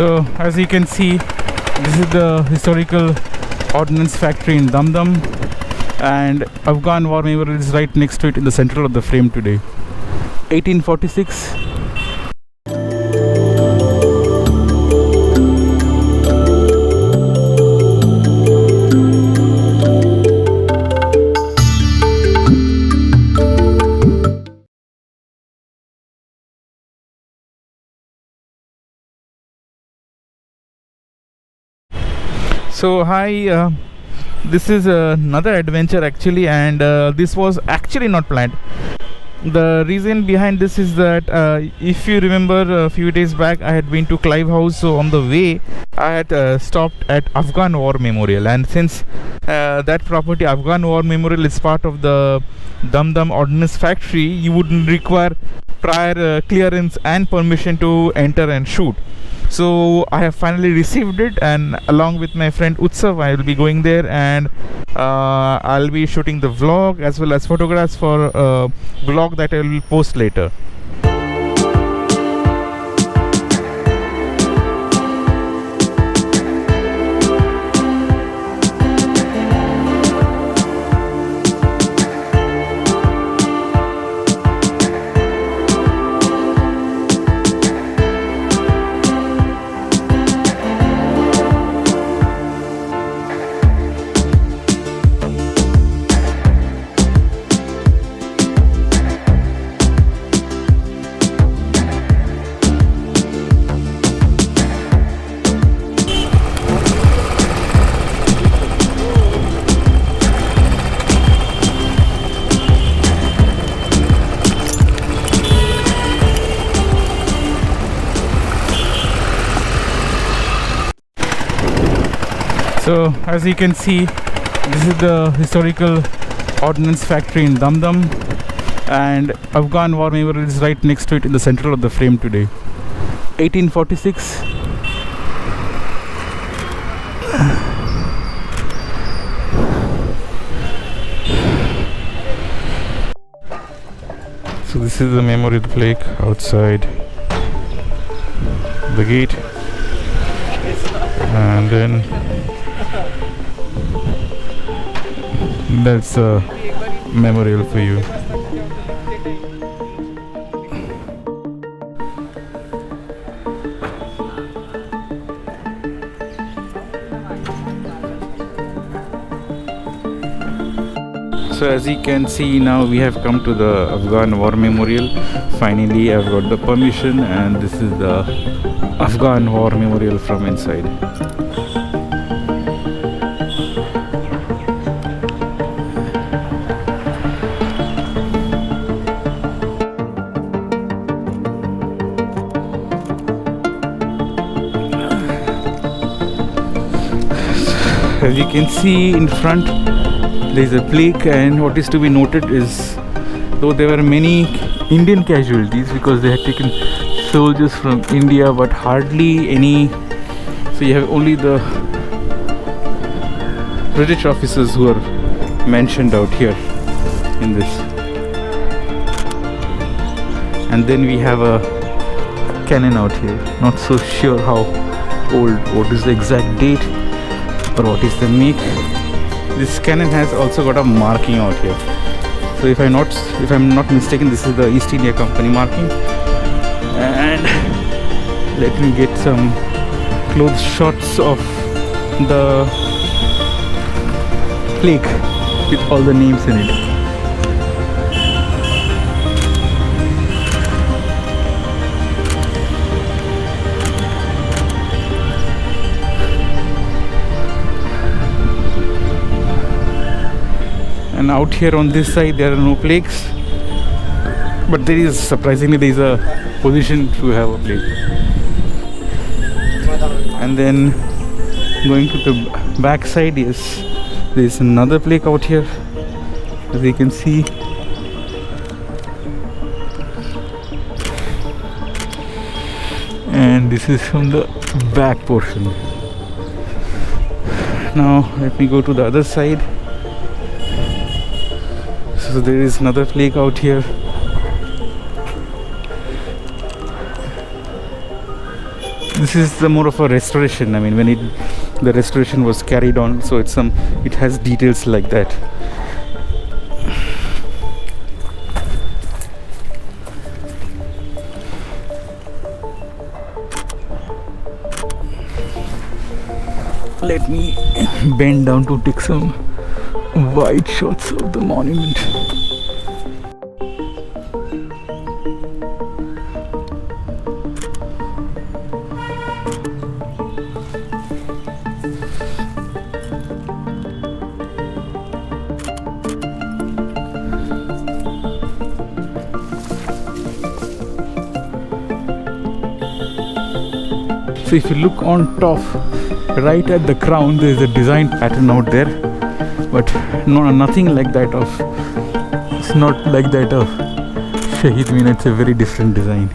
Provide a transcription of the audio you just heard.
So as you can see, this is the historical Ordinance Factory in Dum Dum, and Afghan War Memorial is right next to it in the center of the frame today. 1846. So hi, this is another adventure actually, and this was actually not planned. The reason behind this is that if you remember a few days back I had been to Clive House, so on the way I had stopped at Afghan War Memorial, and since that property Afghan War Memorial is part of the Dum Dum Ordinance Factory, you would require prior clearance and permission to enter and shoot. So I have finally received it, and along with my friend Utsav I will be going there, and I'll be shooting the vlog as well as photographs for a vlog that I will post later. So as you can see, this is the historical Ordnance Factory in Dum Dum, and Afghan War Memorial is right next to it in the center of the frame today. 1846. So this is the memorial plaque outside the gate, and then that's a memorial for you. So as you can see, now we have come to the Afghan War Memorial. Finally I've got the permission, and this is the Afghan War Memorial from inside. As you can see in front, there is a plaque, and what is to be noted is, though there were many Indian casualties because they had taken soldiers from India, but hardly any, so you have only the British officers who are mentioned out here in this. And then we have a cannon out here, not so sure how old, what is the exact date or what is the make. This cannon has also got a marking out here. So if I'm not mistaken, this is the East India Company marking. And let me get some close shots of the plaque with all the names in it. And out here on this side there are no plaques, but there is, surprisingly, there is a position to have a plaque. And then going to the back side, yes, there is another plaque out here, as you can see. And this is from the back portion. Now let me go to the other side. So there is another plaque out here. This is the more of a restoration. I mean, when the restoration was carried on, so it has details like that. Let me bend down to take some wide shots of the monument. So if you look on top, right at the crown, there is a design pattern out there, but nothing like that of. It's not like that of Shahid Mina. It's a very different design.